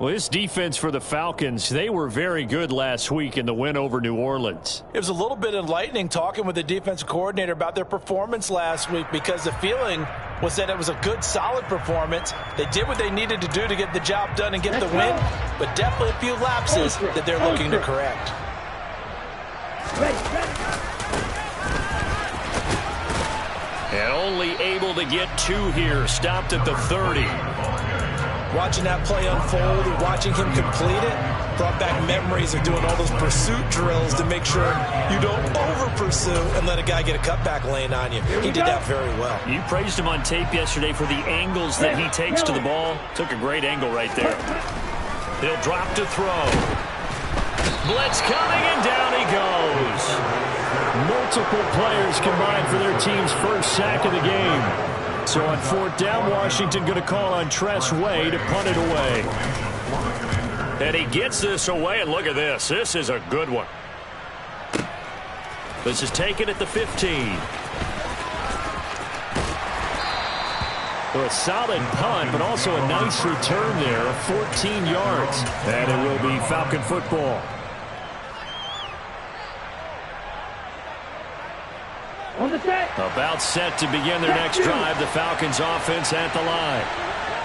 Well, this defense for the Falcons, they were very good last week in the win over New Orleans. It was a little bit enlightening talking with the defensive coordinator about their performance last week, because the feeling was that it was a good, solid performance. They did what they needed to do to get the job done and get the win, but definitely a few lapses that they're looking to correct. And only able to get 2 here, stopped at the 30. Watching that play unfold and watching him complete it brought back memories of doing all those pursuit drills to make sure you don't over-pursue and let a guy get a cutback lane on you. He did that very well. You praised him on tape yesterday for the angles that he takes to the ball. Took a great angle right there. He'll drop to throw. Blitz coming, and down he goes. Multiple players combined for their team's first sack of the game. So on 4th down, Washington going to call on Tress Way to punt it away. And he gets this away, and look at this. This is a good one. This is taken at the 15. Well, a solid punt, but also a nice return there of 14 yards. And it will be Falcon football. About set to begin their next drive. The Falcons offense at the line.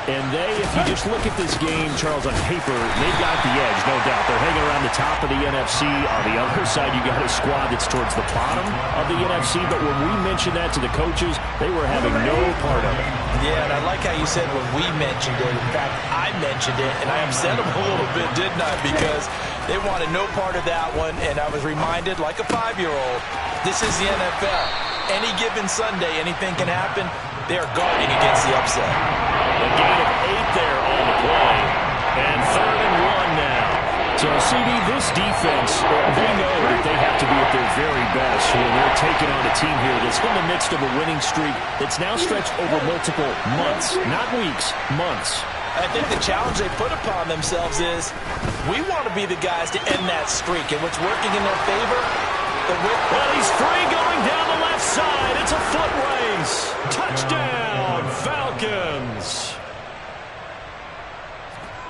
And if you just look at this game, Charles, on paper, they've got the edge, no doubt. They're hanging around the top of the NFC. On the other side, you got a squad that's towards the bottom of the NFC. But when we mentioned that to the coaches, they were having no part of it. Yeah, and I like how you said when we mentioned it. In fact, I mentioned it, and I upset them a little bit, didn't I? Because they wanted no part of that one, and I was reminded, like a 5-year-old, this is the NFL. Any given Sunday, anything can happen. They are guarding against the upset. A gain of 8 there on the play. And 3rd and 1 now. So, CD, this defense, they know that they have to be at their very best when they're taking on a team here that's in the midst of a winning streak that's now stretched over multiple months, not weeks, months. I think the challenge they put upon themselves is we want to be the guys to end that streak. And what's working in their favor? Well, he's free going down the left side. It's a foot race. Touchdown, Falcons.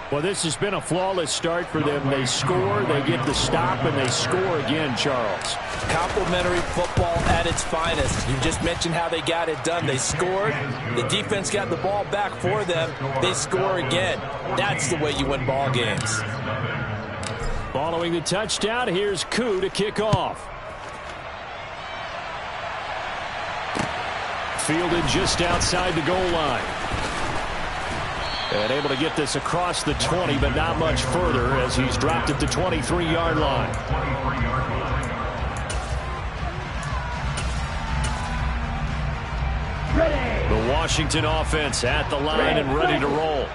Well, this has been a flawless start for them. They score, they get the stop, and they score again, Charles. Complimentary football at its finest. You just mentioned how they got it done. They scored. The defense got the ball back for them. They score again. That's the way you win ball games. Following the touchdown, here's Koo to kick off. Fielded just outside the goal line. And able to get this across the 20, but not much further as he's dropped at the 23-yard line. The Washington offense at the line and ready to roll.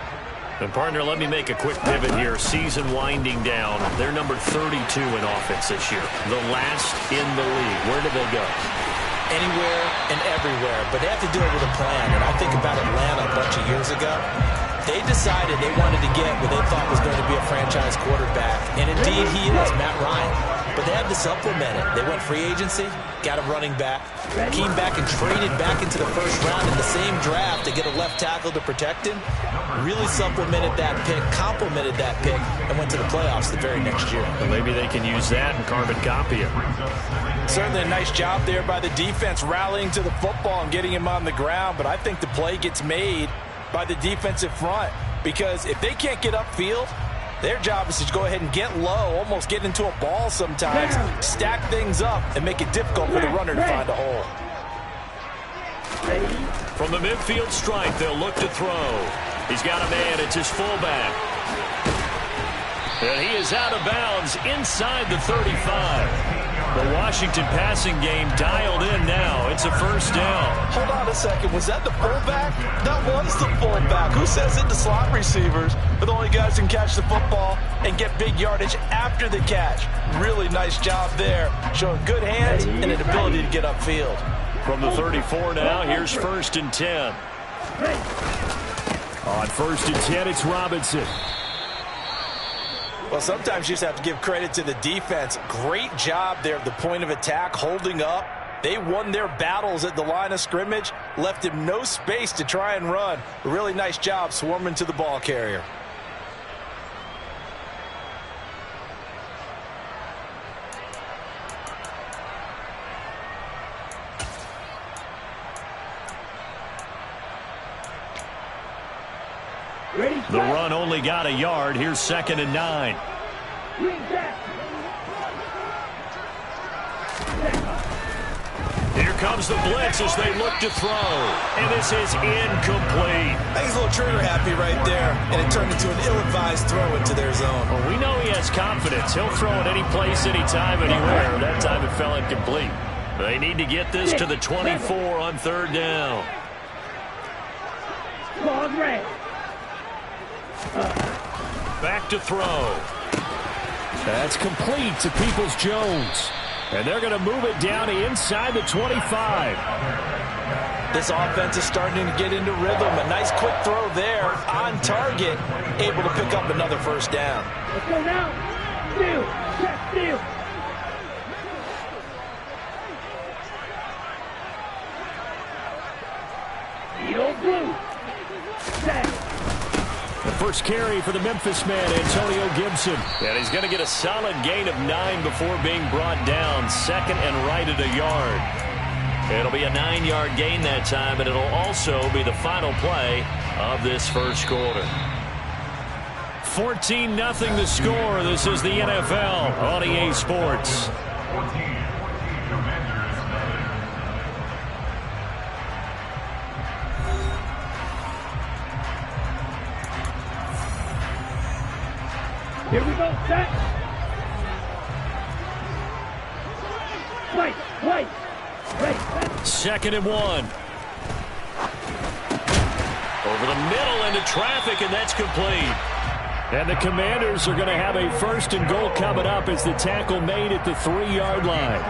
And, partner, let me make a quick pivot here. Season winding down. They're number 32 in offense this year. The last in the league. Where do they go? Anywhere and everywhere, but they have to do it with a plan. And I think about Atlanta a bunch of years ago. They decided they wanted to get what they thought was going to be a franchise quarterback. And indeed he is, Matt Ryan. But they had to supplement it. They went free agency, got a running back, came back and traded back into the first round in the same draft to get a left tackle to protect him. Really supplemented that pick, complemented that pick, and went to the playoffs the very next year. Well, maybe they can use that and carbon copy it. Certainly a nice job there by the defense rallying to the football and getting him on the ground. But I think the play gets made by the defensive front, because if they can't get upfield, their job is to go ahead and get low, almost get into a ball sometimes, stack things up, and make it difficult for the runner to find a hole. From the midfield stripe, they'll look to throw. He's got a man. It's his fullback. And he is out of bounds inside the 35. The Washington passing game dialed in now. It's a first down. Hold on a second. Was that the fullback? That was the fullback. Who says it? The slot receivers are the only guys who can catch the football and get big yardage after the catch. Really nice job there. Showing good hands and an ability to get upfield. From the 34 now, here's 1st and 10. On 1st and 10, it's Robinson. Well, sometimes you just have to give credit to the defense. Great job there at the point of attack, holding up. They won their battles at the line of scrimmage, left him no space to try and run. A really nice job swarming to the ball carrier. The run only got a yard. Here's 2nd and 9. Here comes the blitz as they look to throw. And this is incomplete. I think he's a little trigger happy right there. And it turned into an ill-advised throw into their zone. Well, we know he has confidence. He'll throw it any place, anytime, anywhere. That time it fell incomplete. They need to get this to the 24 on 3rd down. Back to throw. That's complete to Peoples-Jones. And they're going to move it down to inside the 25. This offense is starting to get into rhythm. A nice quick throw there on target. Able to pick up another 1st down. Let's go now. Steal. Check, steal. Blue. The first carry for the Memphis man, Antonio Gibson. And he's going to get a solid gain of 9 before being brought down. 2nd and right at a yard. It'll be a 9-yard gain that time, and it'll also be the final play of this first quarter. 14-0 the score. This is the NFL on EA Sports. Here we go, set. Right. 2nd and 1. Over the middle into traffic, and that's complete. And the Commanders are going to have a 1st and goal coming up as the tackle made at the 3-yard line.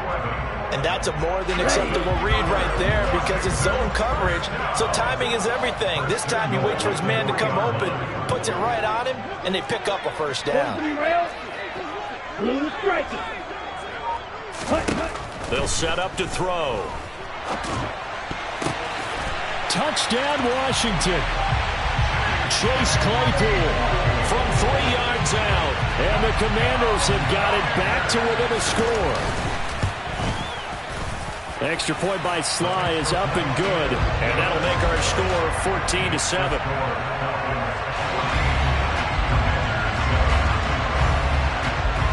And that's a more than acceptable read right there because it's zone coverage, so timing is everything. This time he waits for his man to come open, puts it right on him, and they pick up a 1st down. Blue striking. They'll set up to throw. Touchdown, Washington. Chase Claypool from 3 yards out. And the Commanders have got it back to within a score. The extra point by Sly is up and good. And that'll make our score 14-7.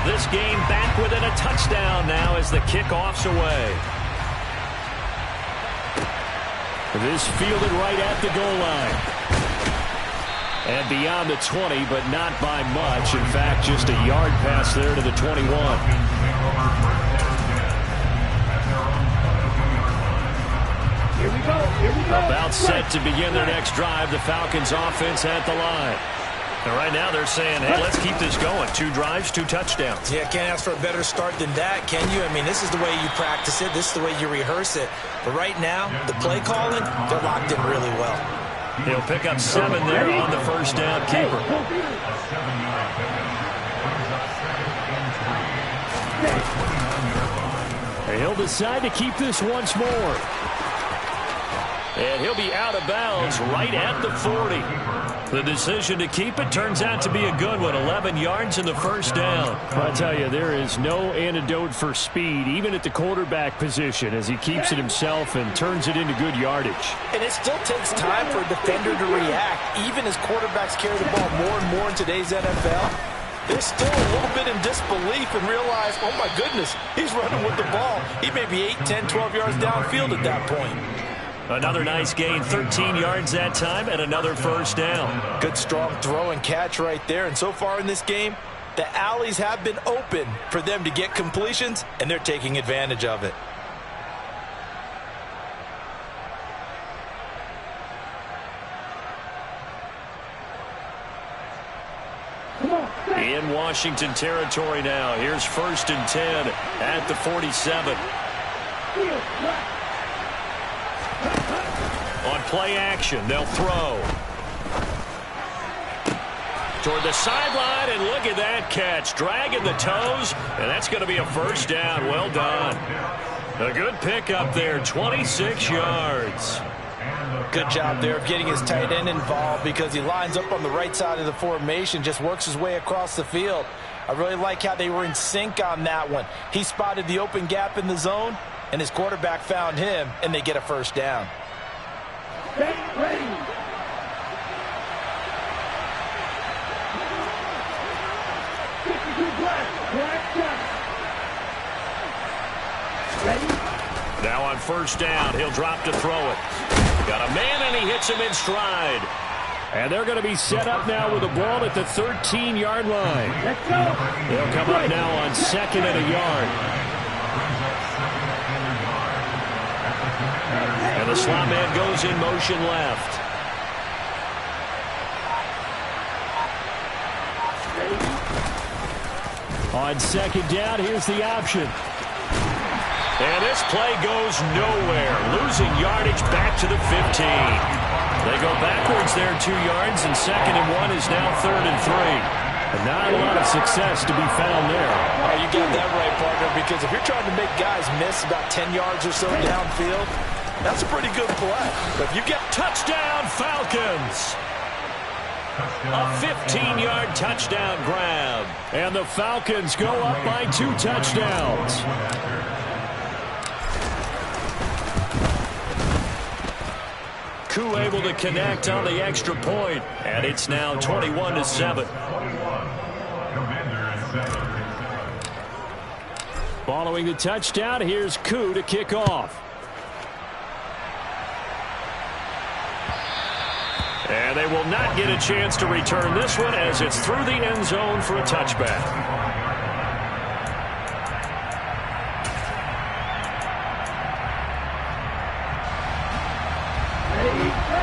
This game back within a touchdown now as the kickoff's away. This fielded right at the goal line. And beyond the 20, but not by much. In fact, just a yard pass there to the 21. Here we go. About set to begin their next drive. The Falcons offense at the line. And right now they're saying, hey, let's keep this going. 2 drives, 2 touchdowns. Yeah, can't ask for a better start than that, can you? I mean, this is the way you practice it. This is the way you rehearse it. But right now, the play calling, they're locked in really well. He'll pick up 7 there on the 1st down keeper. And he'll decide to keep this once more. And he'll be out of bounds right at the 40. The decision to keep it turns out to be a good one. 11 yards in the 1st down. I'll tell you, there is no antidote for speed, even at the quarterback position, as he keeps it himself and turns it into good yardage. And it still takes time for a defender to react, even as quarterbacks carry the ball more and more in today's NFL. They're still a little bit in disbelief and realize, oh my goodness, he's running with the ball. He may be 8, 10, 12 yards downfield at that point. Another nice gain, 13 yards that time, and another 1st down. Good strong throw and catch right there. And so far in this game, the alleys have been open for them to get completions, and they're taking advantage of it. In Washington territory now. Here's 1st and 10 at the 47. On play action, they'll throw. Toward the sideline, and look at that catch. Dragging the toes, and that's going to be a 1st down. Well done. A good pickup there, 26 yards. Good job there of getting his tight end involved because he lines up on the right side of the formation, just works his way across the field. I really like how they were in sync on that one. He spotted the open gap in the zone, and his quarterback found him, and they get a 1st down. Black shot. Ready? Now on first down, he'll drop to throw it. Got a man, and he hits him in stride. And they're going to be set up now with the ball at the 13-yard line. Let's go. They'll come up now on 2nd and a yard. And the slot man goes in motion left. On 2nd down, here's the option. And this play goes nowhere. Losing yardage back to the 15. They go backwards there 2 yards, and 2nd and 1 is now 3rd and 3. And not a lot of success to be found there. Oh, you got that right, partner, because if you're trying to make guys miss about 10 yards or so downfield, that's a pretty good play. But if you get touchdown, Falcons. A 15-yard touchdown grab. And the Falcons go up by 2 touchdowns. Koo able to connect on the extra point, and it's now 21-7. Following the touchdown, here's Koo to kick off. And they will not get a chance to return this one as it's through the end zone for a touchback.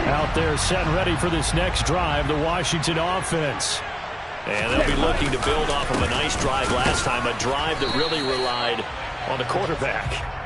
Out there set and ready for this next drive, the Washington offense. And they'll be looking to build off of a nice drive last time, a drive that really relied on the quarterback.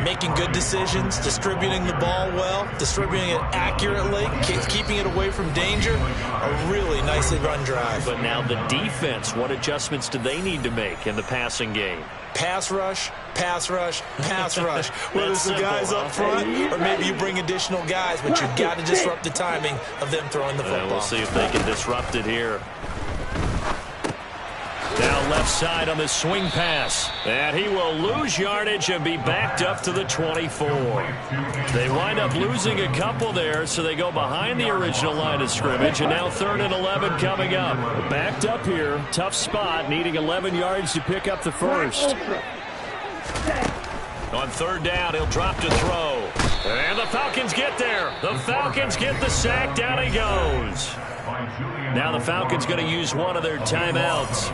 Making good decisions, distributing the ball well, distributing it accurately, keeping it away from danger. A really nicely run drive. But now the defense, what adjustments do they need to make in the passing game? Pass rush, pass rush, pass rush. Whether it's the guys up front or maybe you bring additional guys, but you've got to disrupt the timing of them throwing the football. We'll see if they can disrupt it here. Down left side on the swing pass. And he will lose yardage and be backed up to the 24. They wind up losing a couple there, so they go behind the original line of scrimmage. And now 3rd and 11 coming up. Backed up here. Tough spot, needing 11 yards to pick up the first. On 3rd down, he'll drop to throw. And the Falcons get there. The Falcons get the sack. Down he goes. Now the Falcons going to use one of their timeouts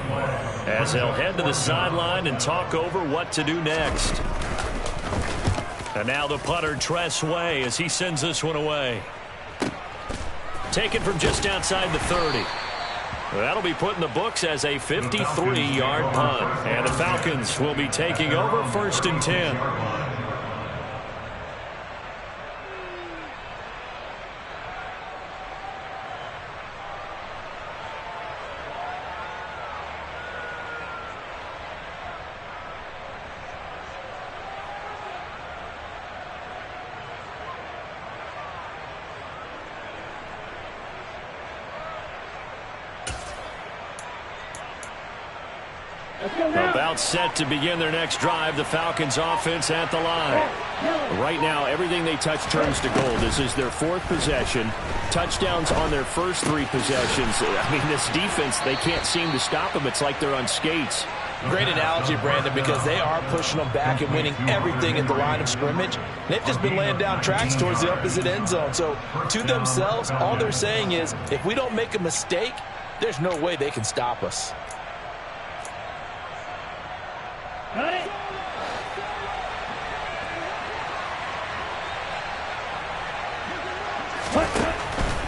as they'll head to the sideline and talk over what to do next. And now the punter, Tress Way, as he sends this one away. Taken from just outside the 30. That'll be put in the books as a 53-yard punt. And the Falcons will be taking over 1st and 10. About set to begin their next drive, the Falcons offense at the line. Right now, everything they touch turns to gold. This is their 4th possession. Touchdowns on their first 3 possessions. I mean, this defense, they can't seem to stop them. It's like they're on skates. Great analogy, Brandon, because they are pushing them back and winning everything at the line of scrimmage. They've just been laying down tracks towards the opposite end zone. So, to themselves, all they're saying is, if we don't make a mistake, there's no way they can stop us.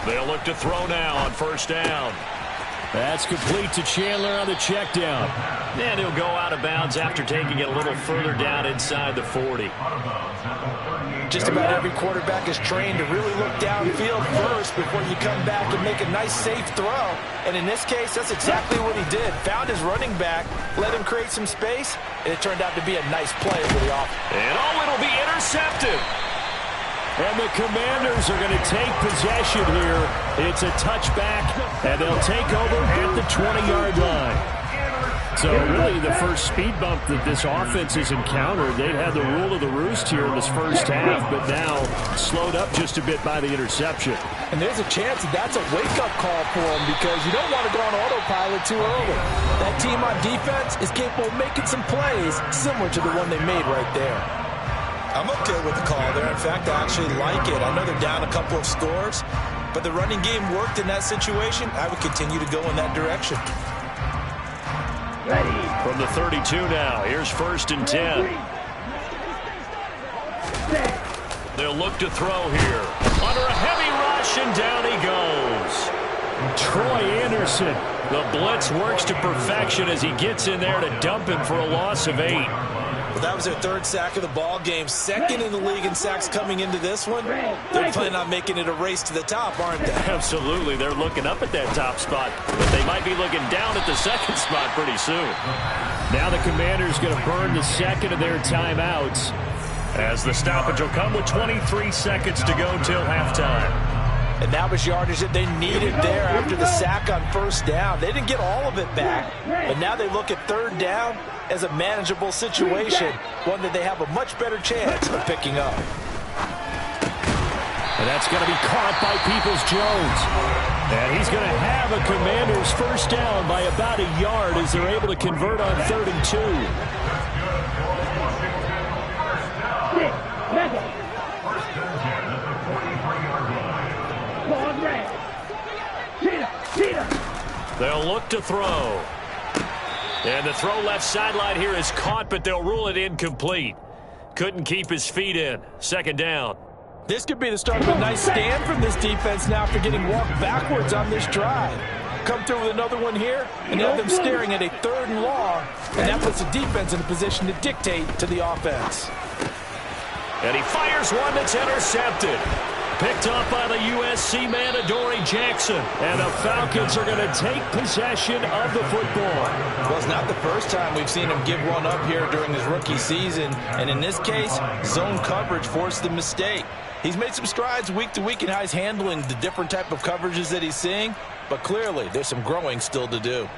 They'll look to throw now on 1st down. That's complete to Chandler on the check down. And he'll go out of bounds after taking it a little further down inside the 40. Just about every quarterback is trained to really look downfield first before you come back and make a nice, safe throw. And in this case, that's exactly what he did. Found his running back, let him create some space, and it turned out to be a nice play for the offense. And it'll be intercepted. And the Commanders are going to take possession here. It's a touchback, and they'll take over at the 20-yard line. So really the first speed bump that this offense has encountered, they'd had the rule of the roost here in this first half, but now slowed up just a bit by the interception. And there's a chance that that's a wake-up call for them because you don't want to go on autopilot too early. That team on defense is capable of making some plays similar to the one they made right there. I'm okay with the call there. In fact, I actually like it. I know they're down a couple of scores, but the running game worked in that situation. I would continue to go in that direction. Ready. From the 32 now, here's 1st and 10. They'll look to throw here. Under a heavy rush, and down he goes. Troy Anderson. The blitz works to perfection as he gets in there to dump him for a loss of 8. Well, that was their 3rd sack of the ball game. 2nd in the league in sacks coming into this one. They're planning on making it a race to the top, aren't they? Absolutely. They're looking up at that top spot, but they might be looking down at the 2nd spot pretty soon. Now the Commanders going to burn the 2nd of their timeouts as the stoppage will come with 23 seconds to go till halftime. And that was yardage that they needed there after the sack on 1st down. They didn't get all of it back, but now they look at 3rd down as a manageable situation, one that they have a much better chance of picking up. And that's going to be caught by Peoples-Jones. And he's going to have a Commanders 1st down by about a yard as they're able to convert on 3rd and 2. They'll look to throw. And the throw left sideline here is caught, but they'll rule it incomplete. Couldn't keep his feet in. 2nd down. This could be the start of a nice stand from this defense now after getting walked backwards on this drive. Come through with another one here and have them staring at a 3rd and long, and that puts the defense in a position to dictate to the offense. And he fires one that's intercepted. Picked up by the USC man, Adoree Jackson. And the Falcons are going to take possession of the football. Well, it's not the first time we've seen him give one up here during his rookie season. And in this case, zone coverage forced the mistake. He's made some strides week to week in how he's handling the different type of coverages that he's seeing. But clearly, there's some growing still to do.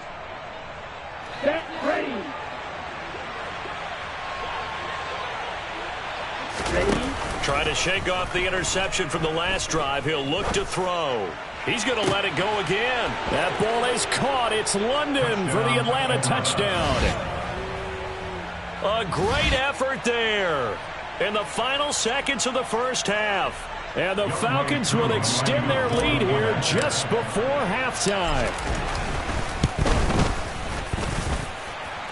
Get ready. Ready. Trying to shake off the interception from the last drive. He'll look to throw. He's going to let it go again. That ball is caught. It's London for the Atlanta touchdown. A great effort there in the final seconds of the 1st half. And the Falcons will extend their lead here just before halftime.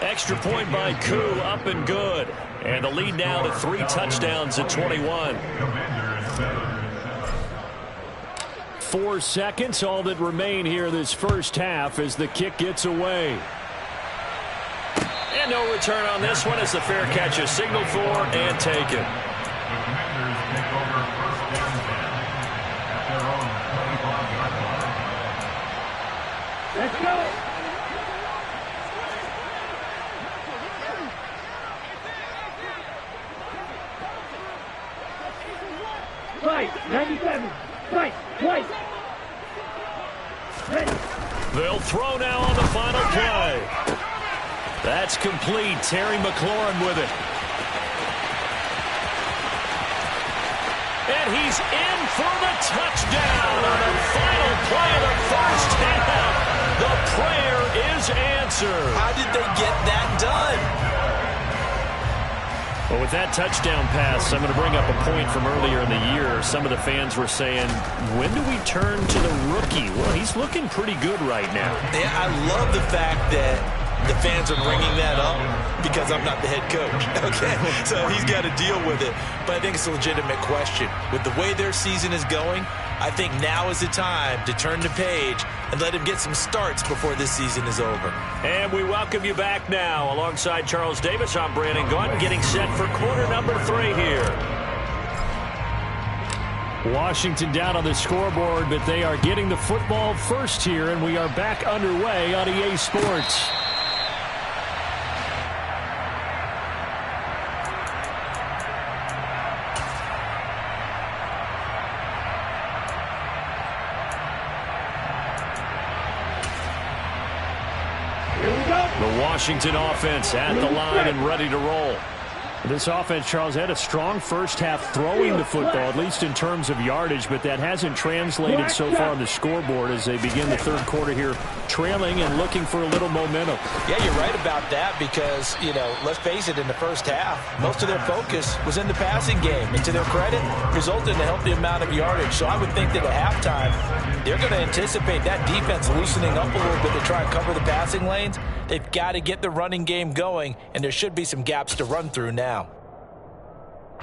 Extra point by Koo, up and good. And the lead now to 3 touchdowns at 21. 4 seconds, all that remain here this 1st half as the kick gets away. And no return on this one as the fair catch is signaled for and taken. Let's go. Fight, 97. Fight, twice. Ready. They'll throw now on the final play. That's complete. Terry McLaurin with it. And he's in for the touchdown on the final play of the 1st half. The prayer is answered. How did they get that done? Well, with that touchdown pass, I'm going to bring up a point from earlier in the year. Some of the fans were saying, when do we turn to the rookie? Well, he's looking pretty good right now. Yeah, I love the fact that the fans are bringing that up because I'm not the head coach. Okay, so he's got to deal with it. But I think it's a legitimate question. With the way their season is going, I think now is the time to turn the page and let him get some starts before this season is over. And we welcome you back now. Alongside Charles Davis, I'm Brandon Gaudin, getting set for quarter number 3 here. Washington down on the scoreboard, but they are getting the football first here, and we are back underway on EA Sports. Here we go. The Washington offense at the line and ready to roll. This offense, Charles, had a strong first half throwing the football, at least in terms of yardage, but that hasn't translated so far on the scoreboard as they begin the third quarter here trailing and looking for a little momentum. Yeah, you're right about that because, let's face it, in the first half, most of their focus was in the passing game. And to their credit, resulted in a healthy amount of yardage. So I would think that at halftime, they're going to anticipate that defense loosening up a little bit to try and cover the passing lanes. They've got to get the running game going, and there should be some gaps to run through now.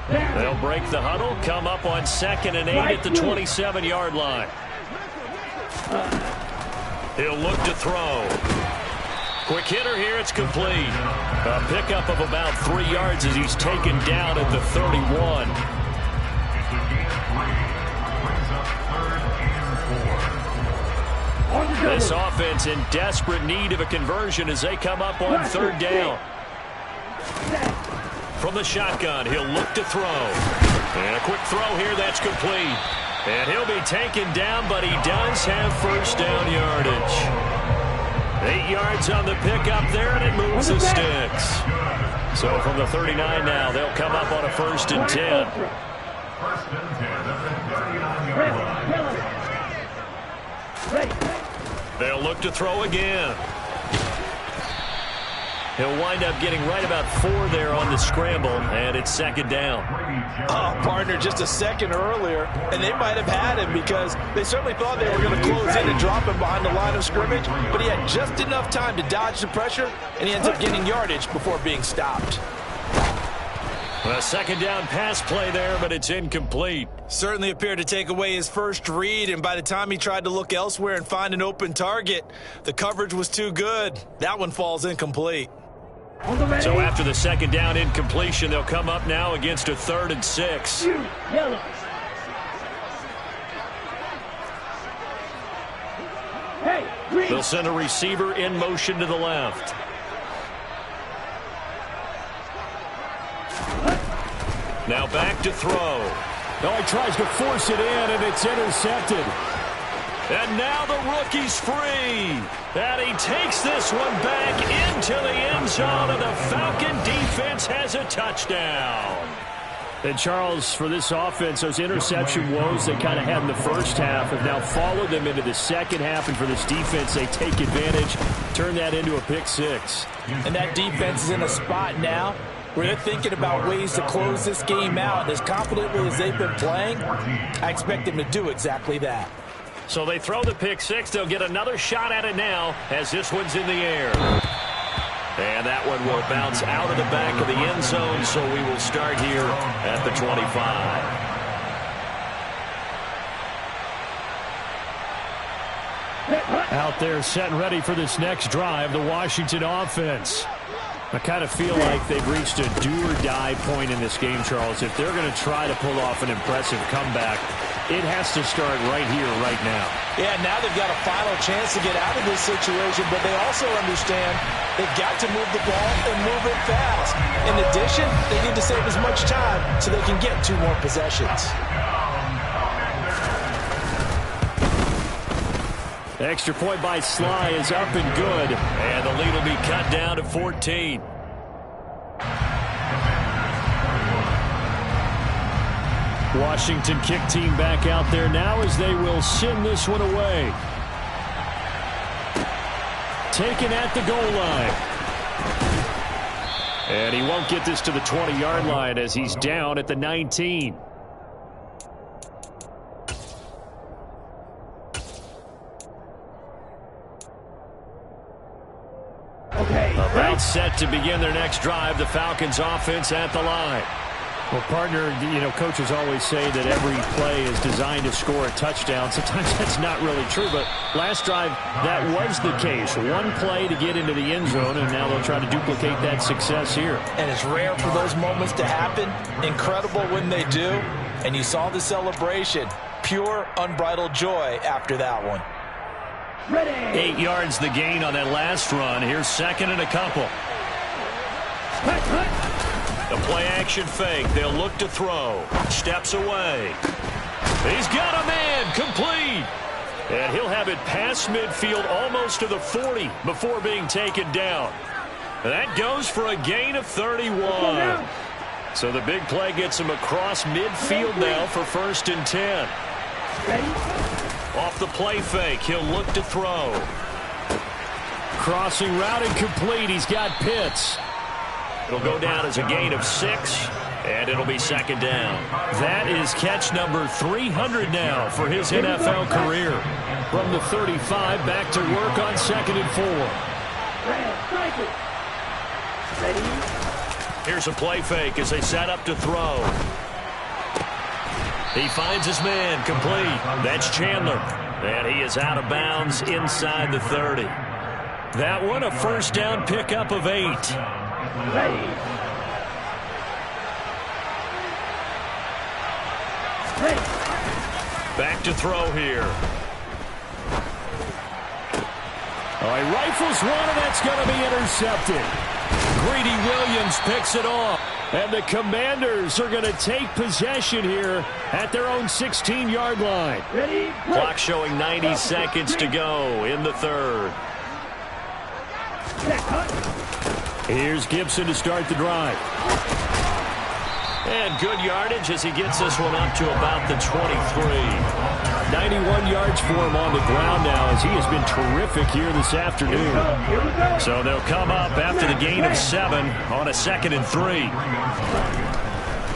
They'll break the huddle, come up on 2nd and 8 at the 27-yard line. He'll look to throw. Quick hitter here, it's complete. A pickup of about 3 yards as he's taken down at the 31. This offense in desperate need of a conversion as they come up on 3rd down. From the shotgun, he'll look to throw. And a quick throw here, that's complete. And he'll be taken down, but he does have first down yardage. 8 yards on the pickup there, and it moves the sticks. So from the 39 now, they'll come up on a 1st and 10. They'll look to throw again. He'll wind up getting right about 4 there on the scramble, and it's 2nd down. Partner, just a second earlier, and they might have had him because they certainly thought they were going to close in and drop him behind the line of scrimmage, but he had just enough time to dodge the pressure, and he ends up getting yardage before being stopped. A 2nd down pass play there, but it's incomplete. Certainly appeared to take away his first read, and by the time he tried to look elsewhere and find an open target, the coverage was too good. That one falls incomplete. So after the 2nd down incompletion, they'll come up now against a 3rd and 6. They'll send a receiver in motion to the left. Now back to throw. Oh, he tries to force it in, and it's intercepted. And now the rookie's free. And he takes this one back into the end zone, and the Falcon defense has a touchdown. And Charles, for this offense, those interception woes they kind of had in the first half have now followed them into the second half. And for this defense, they take advantage, turn that into a pick 6. And that defense is in a spot now where they're thinking about ways to close this game out. And as confidently as they've been playing, I expect them to do exactly that. So they throw the pick 6. They'll get another shot at it now as this one's in the air. And that one will bounce out of the back of the end zone, so we will start here at the 25. Out there set and ready for this next drive, the Washington offense. I kind of feel like they've reached a do-or-die point in this game, Charles. If they're going to try to pull off an impressive comeback, it has to start right here, right now. Yeah, now they've got a final chance to get out of this situation, but they also understand they've got to move the ball and move it fast. In addition, they need to save as much time so they can get 2 more possessions. Extra point by Sly is up and good. And the lead will be cut down to 14. Washington kick team back out there now as they will send this one away. Taken at the goal line. And he won't get this to the 20-yard line as he's down at the 19. About set to begin their next drive, the Falcons offense at the line. Well, partner, coaches always say that every play is designed to score a touchdown. Sometimes that's not really true, but last drive, that was the case. One play to get into the end zone, and now they'll try to duplicate that success here. And it's rare for those moments to happen. Incredible when they do. And you saw the celebration. Pure, unbridled joy after that one. 8 yards the gain on that last run. Here's 2nd and a couple. The play-action fake. They'll look to throw. Steps away. He's got a man. Complete. And he'll have it past midfield almost to the 40 before being taken down. That goes for a gain of 31. So the big play gets him across midfield now for 1st and 10. Off the play fake, he'll look to throw. Crossing route incomplete. He's got Pitts. It'll go down as a gain of 6, and it'll be 2nd down. That is catch number 300 now for his NFL career. From the 35, back to work on 2nd and 4. Here's a play fake as they set up to throw. He finds his man, complete. That's Chandler. And he is out of bounds inside the 30. That one a 1st down pickup of 8. Back to throw here. Oh, he rifles one, and that's going to be intercepted. Greedy Williams picks it off. And the Commanders are going to take possession here at their own 16-yard line. Clock showing 90 seconds to go in the 3rd. Here's Gibson to start the drive. And good yardage as he gets this one up to about the 23. 91 yards for him on the ground now as he has been terrific here this afternoon. So they'll come up after the gain of 7 on a 2nd and 3.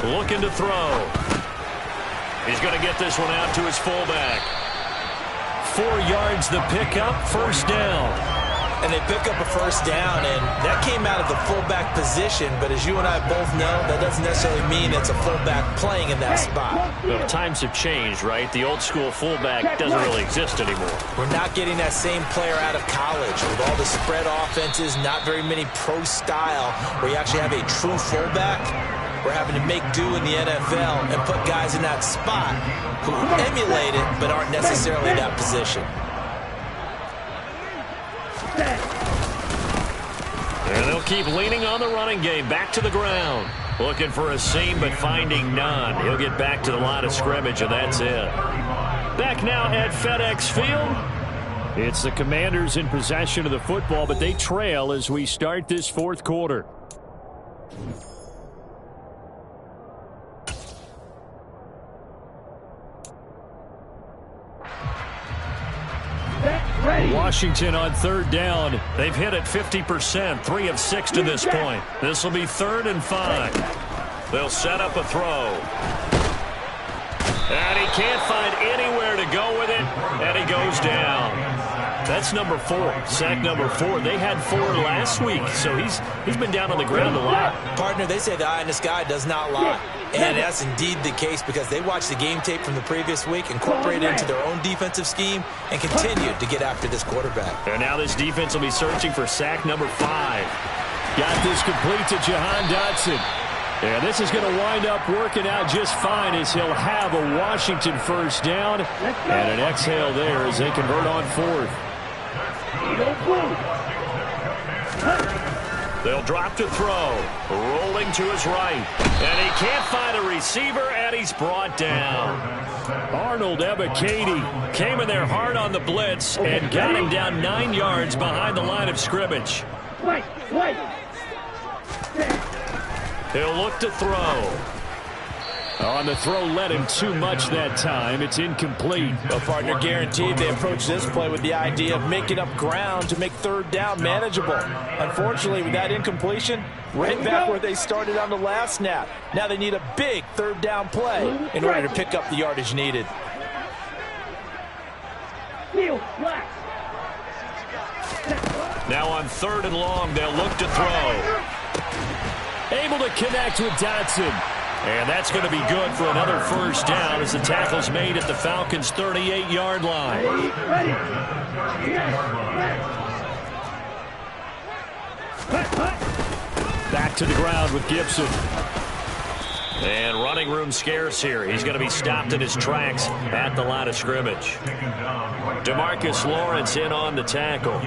Looking to throw. He's going to get this one out to his fullback. 4 yards the pickup, 1st down. And they pick up a 1st down, and that came out of the fullback position. But as you and I both know, that doesn't necessarily mean it's a fullback playing in that spot. Well, times have changed, right? The old school fullback doesn't really exist anymore. We're not getting that same player out of college with all the spread offenses, not very many pro style where you actually have a true fullback. We're having to make do in the NFL and put guys in that spot who emulate it but aren't necessarily that position. And they'll keep leaning on the running game. Back to the ground. Looking for a seam, but finding none. He'll get back to the line of scrimmage, and that's it. Back now at FedEx Field. It's the Commanders in possession of the football, but they trail as we start this 4th quarter. Washington on 3rd down. They've hit it 50%, 3 of 6 to this point. This will be 3rd and 5. They'll set up a throw. And he can't find anywhere to go with it, and he goes down. That's number 4, sack number 4. They had 4 last week, so he's been down on the ground a lot. Partner, they say the eye in the sky does not lie. And that's indeed the case because they watched the game tape from the previous week, incorporated it into their own defensive scheme, and continued to get after this quarterback. And now this defense will be searching for sack number 5. Got this complete to Jahan Dotson. And this is going to wind up working out just fine as he'll have a Washington 1st down and an exhale there as they convert on 4th. They'll drop to throw. Rolling to his right. And he can't find a receiver, and he's brought down. Arnold Ebiketie came in there hard on the blitz and got him down 9 yards behind the line of scrimmage. He'll look to throw. On the throw, led him too much that time. It's incomplete. Well, partner, guaranteed they approach this play with the idea of making up ground to make 3rd down manageable. Unfortunately, with that incompletion, right back where they started on the last snap. Now they need a big 3rd down play in order to pick up the yardage needed. Now on 3rd and long, they'll look to throw. Able to connect with Dotson. And that's going to be good for another 1st down as the tackle's made at the Falcons' 38-yard line. Back to the ground with Gibson. And running room scarce here. He's going to be stopped in his tracks at the line of scrimmage. DeMarcus Lawrence in on the tackle.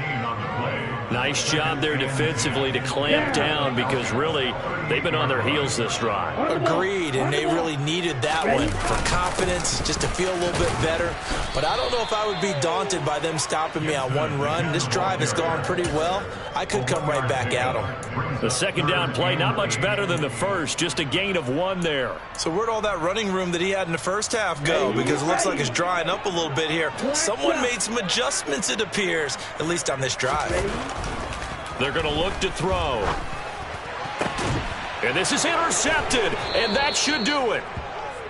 Nice job there defensively to clamp down because really they've been on their heels this drive. Agreed, and they really needed that one for confidence, just to feel a little bit better. But I don't know if I would be daunted by them stopping me on one run. This drive has gone pretty well. I could come right back at them. The second down play, not much better than the first, just a gain of 1 there. So where'd all that running room that he had in the first half go? Because it looks like it's drying up a little bit here. Someone made some adjustments, it appears, at least on this drive. They're going to look to throw. And this is intercepted, and that should do it.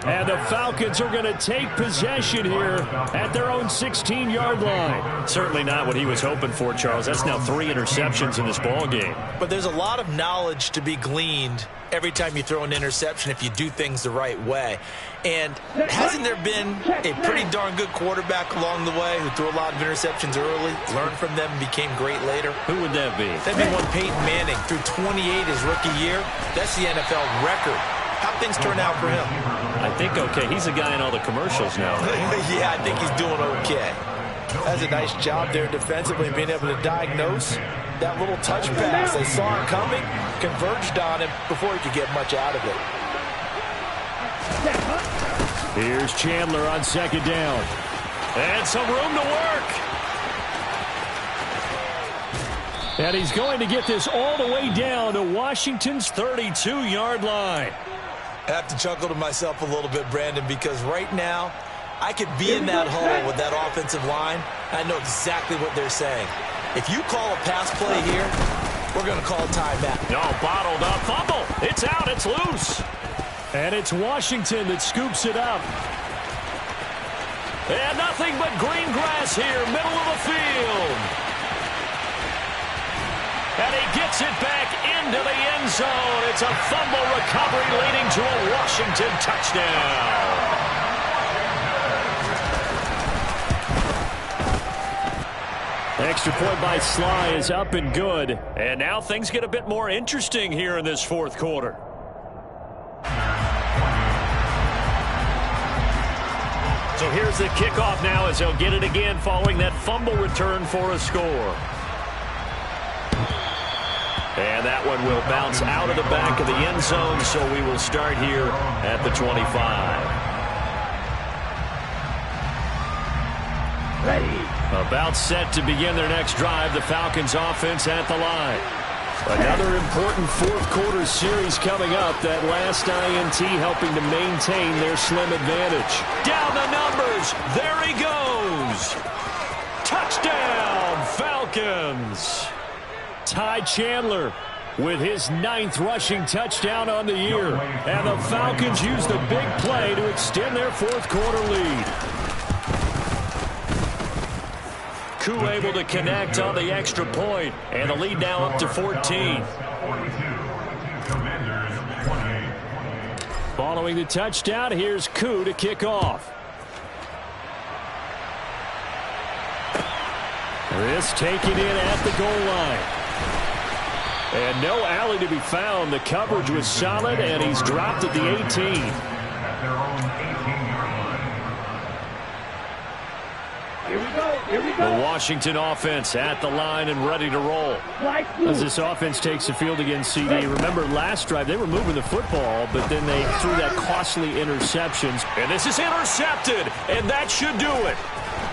And the Falcons are going to take possession here at their own 16-yard line. Certainly not what he was hoping for, Charles. That's now 3 interceptions in this ball game. But there's a lot of knowledge to be gleaned every time you throw an interception if you do things the right way. And hasn't there been a pretty darn good quarterback along the way who threw a lot of interceptions early, learned from them, and became great later? Who would that be? That'd be one Peyton Manning. Threw 28 his rookie year. That's the NFL record. How'd things turn out for him? I think okay. He's a guy in all the commercials now. Yeah, I think he's doing okay. That's a nice job there defensively, being able to diagnose that little touch pass. They saw it coming, converged on him before he could get much out of it. Here's Chandler on second down. And some room to work. And he's going to get this all the way down to Washington's 32-yard line. I have to chuckle to myself a little bit, Brandon, because right now I could be in that hole with that offensive line. I know exactly what they're saying. If you call a pass play here, we're going to call timeout. No, bottled up. Fumble. It's out. It's loose. And it's Washington that scoops it up. And nothing but green grass here, middle of the field. And he gets it back into the end zone. It's a fumble recovery leading to a Washington touchdown. Extra point by Sly is up and good. And now things get a bit more interesting here in this fourth quarter. So here's the kickoff now as they'll get it again following that fumble return for a score. And that one will bounce out of the back of the end zone, so we will start here at the 25. Ready. About set to begin their next drive, the Falcons offense at the line. Another important fourth quarter series coming up. That last INT helping to maintain their slim advantage. Down the numbers. There he goes. Touchdown, Falcons. Ty Chandler with his 9th rushing touchdown on the year. And the Falcons use the big play to extend their fourth quarter lead. Koo able to connect on the extra point, and the lead now up to 14. Following the touchdown, here's Koo to kick off. This taken in at the goal line. And no alley to be found. The coverage was solid, and he's dropped at the 18. The Washington offense at the line and ready to roll. As this offense takes the field against CD. Remember last drive, they were moving the football, but then they threw that costly interceptions. And this is intercepted, and that should do it.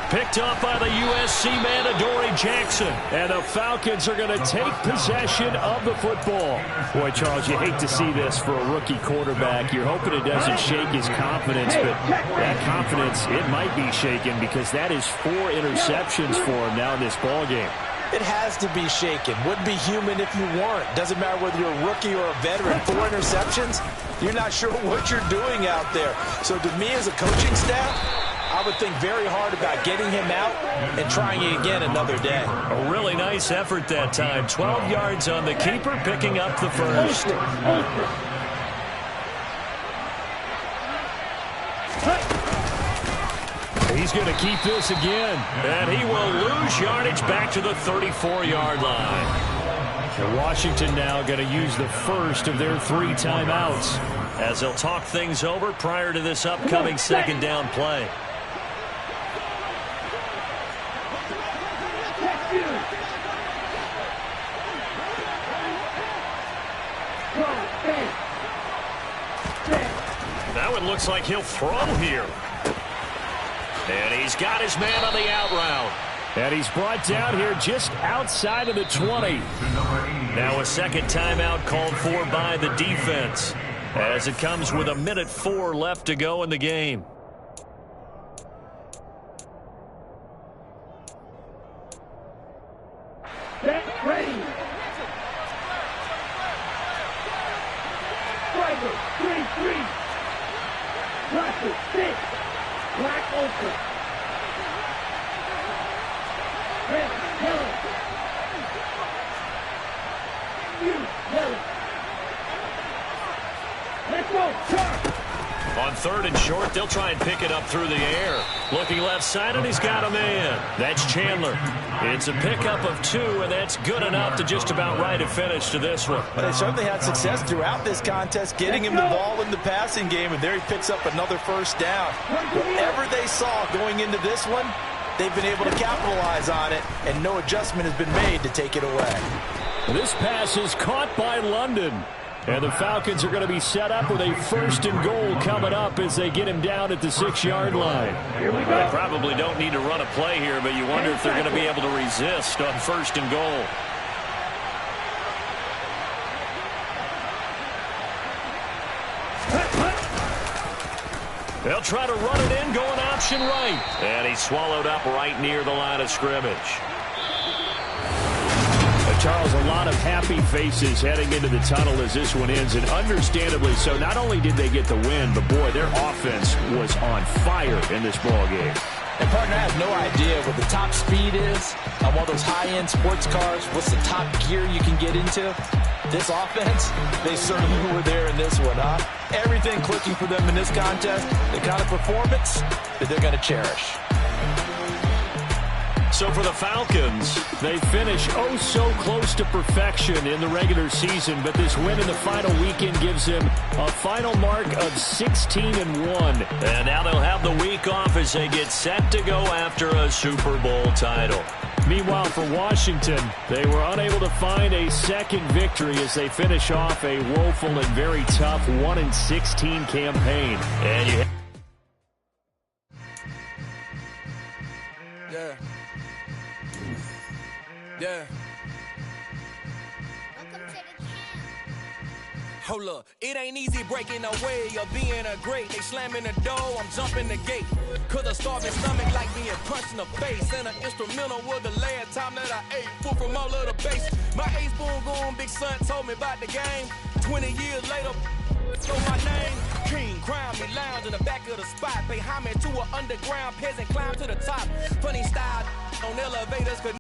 Picked up by the USC man, Adoree Jackson. And the Falcons are going to take possession of the football. Boy, Charles, you hate to see this for a rookie quarterback. You're hoping it doesn't shake his confidence, but that confidence, it might be shaken because that is 4 interceptions for him now in this ball game. It has to be shaken. Wouldn't be human if you weren't. Doesn't matter whether you're a rookie or a veteran. 4 interceptions, you're not sure what you're doing out there. So to me as a coaching staff, I would think very hard about getting him out and trying it again another day. A really nice effort that time. 12 yards on the keeper, picking up the first. He's going to keep this again. And he will lose yardage back to the 34-yard line. And Washington now going to use the first of their 3 timeouts as they'll talk things over prior to this upcoming second down play. Now it looks like he'll throw here. And he's got his man on the out route. And he's brought down here just outside of the 20. Now a second timeout called for by the defense as it comes with 1:04 left to go in the game. Set, ready. Striker, 3-3. Blacker, 6. Black open. Red, yellow. You, yellow. Let's go, charge. On 3rd and short, they'll try and pick it up through the air. Looking left side, and he's got a man. That's Chandler. It's a pickup of 2, and that's good enough to just about right a finish to this one. They certainly had success throughout this contest, getting him the ball in the passing game, and there he picks up another first down. Whatever they saw going into this one, they've been able to capitalize on it, and no adjustment has been made to take it away. This pass is caught by London. And the Falcons are going to be set up with a 1st and goal coming up as they get him down at the 6-yard line. Here we go. They probably don't need to run a play here, but you wonder if they're going to be able to resist on 1st and goal. They'll try to run it in, going option right. And he's swallowed up right near the line of scrimmage. Charles, a lot of happy faces heading into the tunnel as this one ends, and understandably so. Not only did they get the win, but, boy, their offense was on fire in this ball game. And, partner, I have no idea what the top speed is on one of those high-end sports cars. What's the top gear you can get into? This offense, they certainly were there in this one, huh? Everything clicking for them in this contest, the kind of performance that they're going to cherish. So for the Falcons, they finish oh so close to perfection in the regular season, but this win in the final weekend gives them a final mark of 16-1. And now they'll have the week off as they get set to go after a Super Bowl title. Meanwhile, for Washington, they were unable to find a second victory as they finish off a woeful and very tough 1-16 campaign. And you Yeah. Hold up, it ain't easy breaking away of being a great. They slamming the door, I'm jumping the gate. Cause a starving stomach like being punched in the face. And an instrumental was the last time that I ate food from all of the base. My ace-spoon goon, big son told me about the game. 20 years later, know my name. King, crown me, lounge in the back of the spot. Pay homage to an underground peasant, climb to the top. Funny style on elevators.